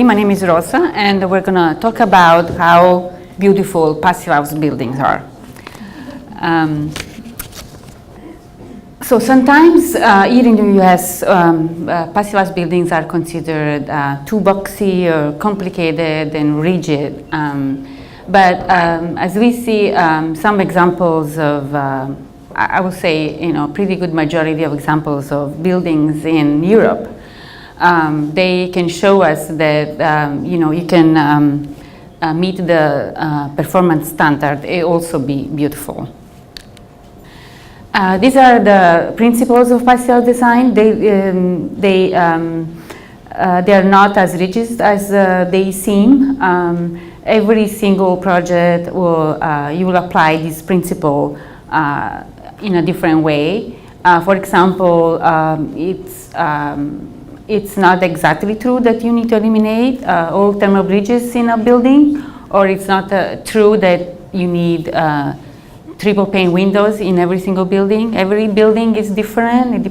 My name is Rosa, and we're going to talk about how beautiful passive house buildings are. So sometimes here in the US, passive house buildings are considered too boxy or complicated and rigid. But as we see some examples of, I would say, pretty good majority of examples of buildings in Europe, they can show us that you can meet the performance standard and also be beautiful. These are the principles of passive house design. They are not as rigid as they seem. Every single project you will apply this principle in a different way. For example, it's not exactly true that you need to eliminate all thermal bridges in a building, or it's not true that you need triple pane windows in every single building. Every building is different. It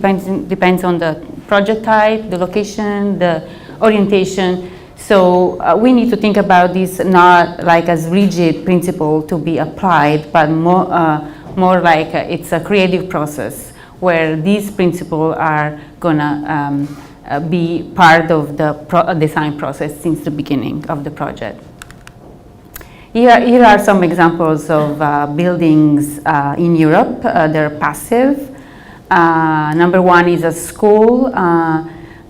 depends on the project type, the location, the orientation. So we need to think about this not like as rigid principle to be applied, but more like it's a creative process where these principles are gonna be part of the design process since the beginning of the project. Here are some examples of buildings in Europe. They're passive. Number one is a school.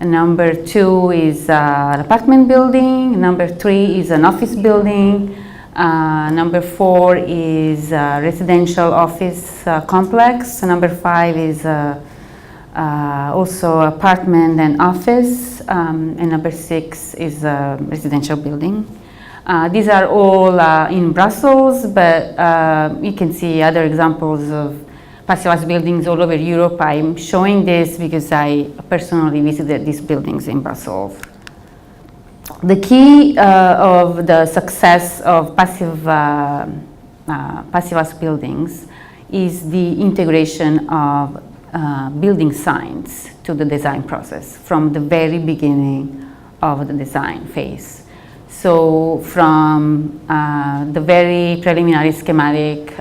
Number two is an apartment building. Number three is an office building. Number four is a residential office complex. Number five is also apartment and office. And number six is a residential building. These are all in Brussels, but you can see other examples of passive house buildings all over Europe. I'm showing this because I personally visited these buildings in Brussels. The key of the success of passive house buildings is the integration of building science to the design process from the very beginning of the design phase. So from the very preliminary schematic,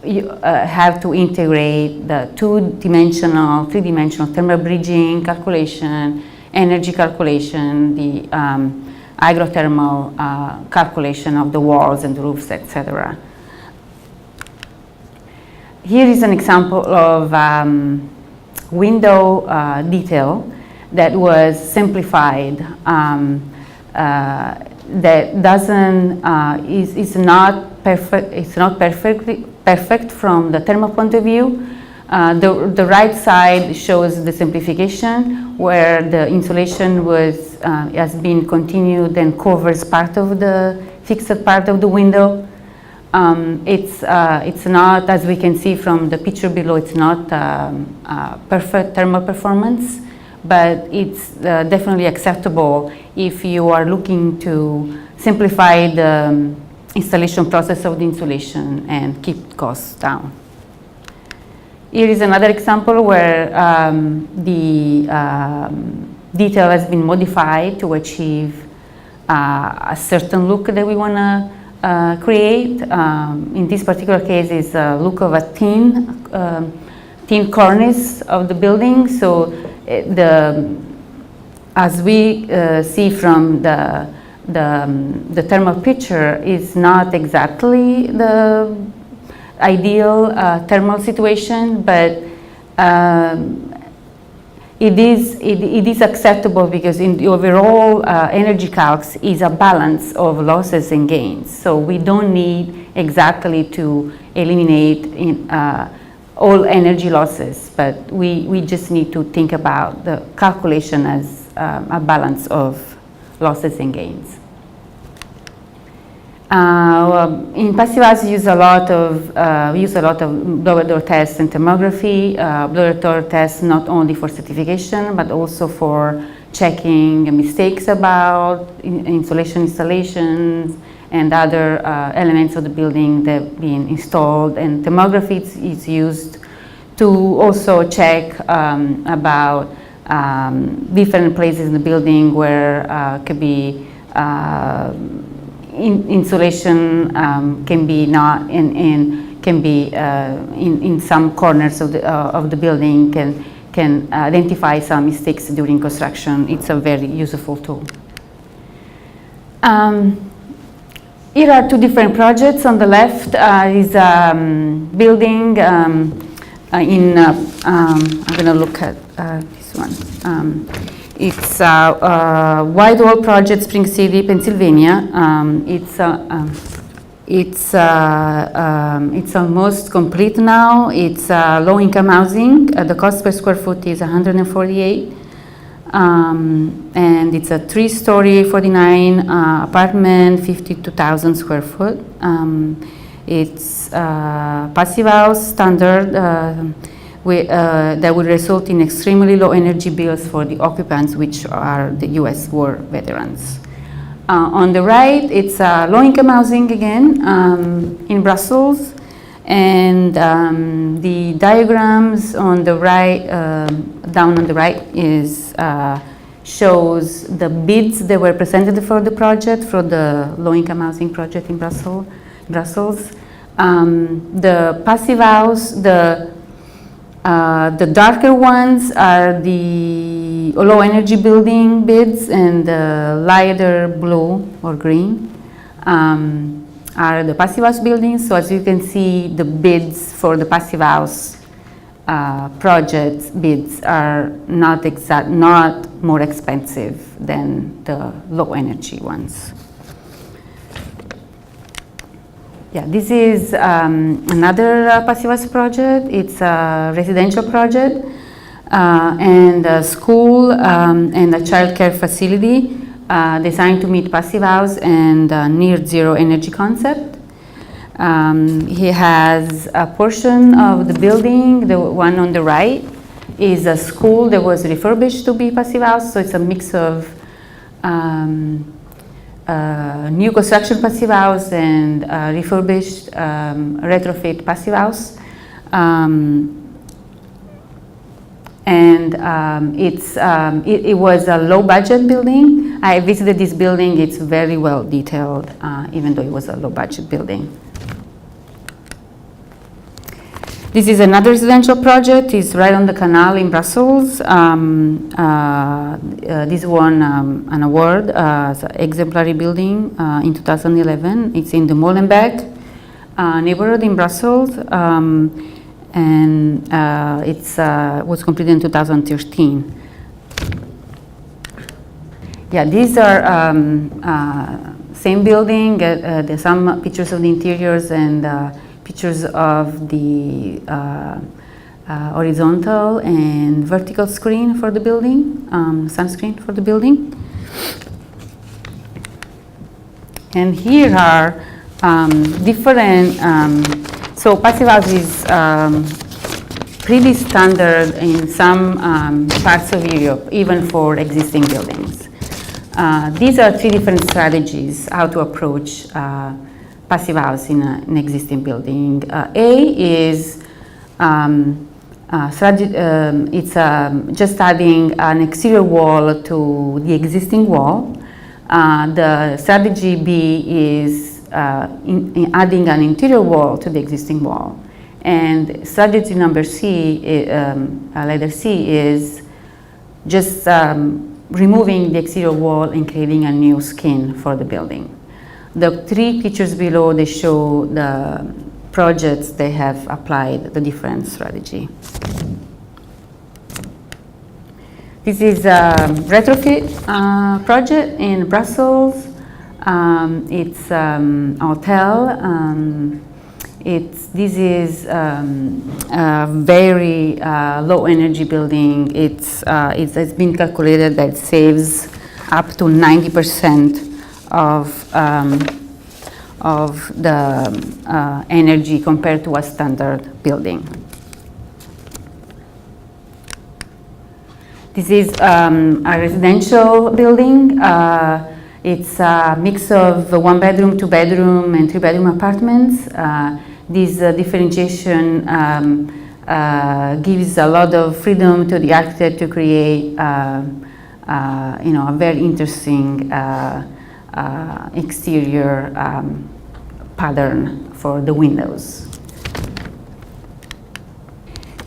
you have to integrate the two-dimensional, three-dimensional thermal bridging calculation, energy calculation, the hydrothermal calculation of the walls and roofs, etc. Here is an example of window detail that was simplified, that doesn't is not perfect. It's not perfect from the thermal point of view. The right side shows the simplification, where the insulation has been continued and covers part of the fixed part of the window. It's not, as we can see from the picture below, it's not perfect thermal performance, but it's definitely acceptable if you are looking to simplify the installation process of the insulation and keep costs down. Here is another example where the detail has been modified to achieve a certain look that we want to create. In this particular case, it's a look of a thin cornice of the building. So as we see from the thermal picture, is not exactly the ideal thermal situation, but it is acceptable because in the overall energy calcs is a balance of losses and gains. So we don't need exactly to eliminate all energy losses, but we just need to think about the calculation as a balance of losses and gains. In passive house, use a lot of blower door tests and thermography. Blower door tests not only for certification but also for checking mistakes about insulation installations and other elements of the building that have been installed. And thermography is used to also check about different places in the building where could be insulation can be not can be in some corners of the building, can identify some mistakes during construction. It's a very useful tool. Here are two different projects. On the left is a building I'm going to look at this one. It's a wide wall project, Spring City, Pennsylvania. It's almost complete now. It's low-income housing. The cost per square foot is 148. And it's a 3-story, 49 apartment, 52,000 square foot. It's passive house standard that will result in extremely low energy bills for the occupants, which are the US war veterans. On the right, it's low-income housing again in Brussels. And the diagrams on the right, down on the right, is shows the bids that were presented for the project, for the low-income housing project in Brussels. The passive house, the darker ones are the low-energy building bids, and the lighter blue or green are the passive house buildings. So as you can see, the bids for the passive house projects bids are not more expensive than the low energy ones. Yeah, this is another passive house project. It's a residential project and a school and a child care facility designed to meet passive house and near zero energy concept. He has a portion of the building, the one on the right, is a school that was refurbished to be passive house, so it's a mix of new construction passive house and refurbished retrofit passive house. It was a low budget building. I visited this building. It's very well detailed, even though it was a low budget building. This is another residential project. It's right on the canal in Brussels. This won an award as an exemplary building in 2011. It's in the Molenbeek neighborhood in Brussels. And it was completed in 2013. Yeah, these are same building. There's some pictures of the interiors and pictures of the horizontal and vertical screen for the building, sunscreen for the building. And here are different. So passive house is pretty standard in some parts of Europe, even for existing buildings. These are 3 different strategies how to approach passive house in an existing building. A is it's just adding an exterior wall to the existing wall. The strategy B is in adding an interior wall to the existing wall. And strategy number C, letter C, is just removing the exterior wall and creating a new skin for the building. The 3 pictures below, they show the projects they have applied the different strategy. This is a retrofit project in Brussels. It's a hotel. This is a very low energy building. It's been calculated that it saves up to 90% of the energy compared to a standard building. This is a residential building. It's a mix of 1-bedroom, 2-bedroom, and 3-bedroom apartments. This differentiation gives a lot of freedom to the architect to create a very interesting exterior pattern for the windows.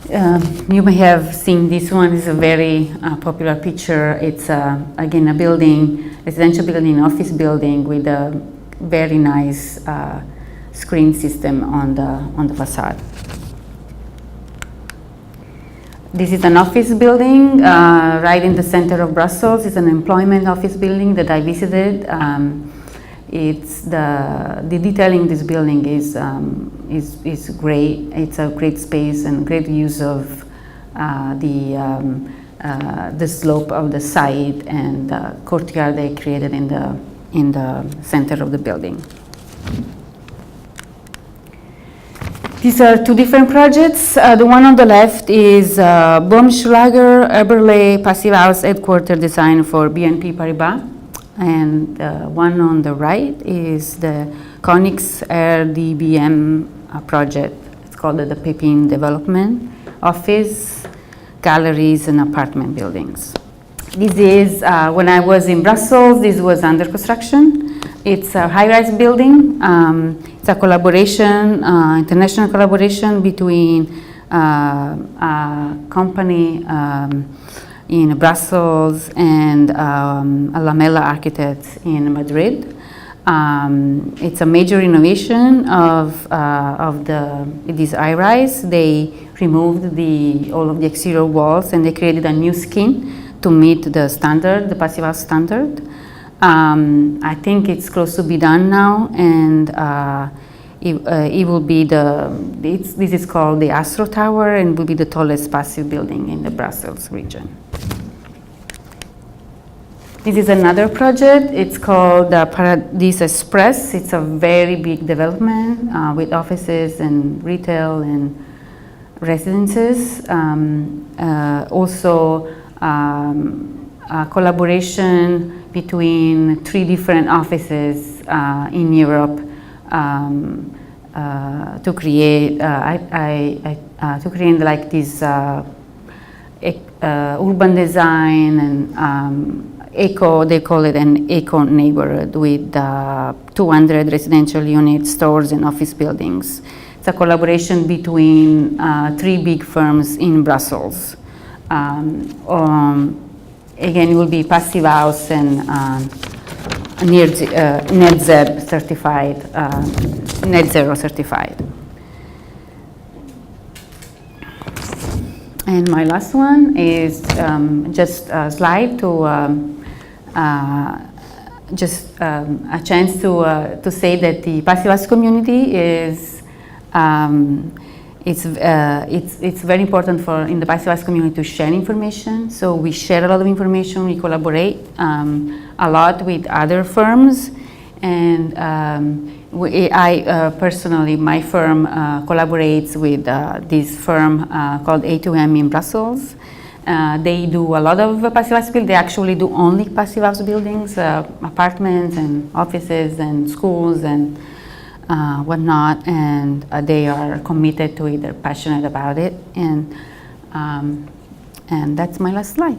You may have seen this one. It's a very popular picture. It's again a building, residential building, office building with a very nice screen system on the facade. This is an office building right in the center of Brussels. It's an employment office building that I visited. It's the detailing in this building is great. It's a great space and great use of the slope of the site and the courtyard they created in the center of the building. These are two different projects. The one on the left is Baumschlager Eberle Passive House Headquarter Design for BNP Paribas. And one on the right is the Konix RDBM project. It's called the Pepin Development Office, Galleries and Apartment Buildings. This is, when I was in Brussels, this was under construction. It's a high-rise building. It's a collaboration, international collaboration between a company in Brussels and Lamela Architects in Madrid. It's a major innovation of this high-rise. They removed all of the exterior walls and they created a new skin to meet the standard, the passive house standard. I think it's close to be done now, and it will be this is called the Astro Tower and will be the tallest passive building in the Brussels region. This is another project. It's called Paradise Express. It's a very big development with offices and retail and residences. Also, a collaboration between 3 different offices in Europe to create like this urban design and eco, they call it an eco neighborhood with 200 residential units, stores and office buildings. It's a collaboration between 3 big firms in Brussels. Again, it will be passive house and net zero certified. And my last one is just a slide to a chance to say that the passive house community is it's very important in the passive house community to share information. So we share a lot of information. We collaborate a lot with other firms, and I personally, my firm collaborates with this firm called A2M in Brussels. They do a lot of passive house buildings. They actually do only passive house buildings, apartments and offices and schools and whatnot, and they are committed to it. They're passionate about it, and that's my last slide.